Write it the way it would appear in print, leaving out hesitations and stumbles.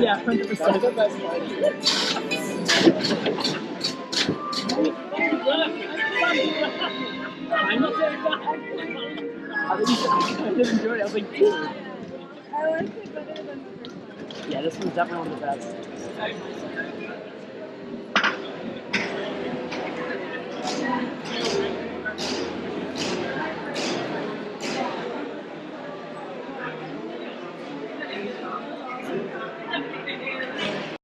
Yeah, 100%. I did enjoy it. I was like, dude. I liked it better than the first one. Yeah, this one's definitely one of the best.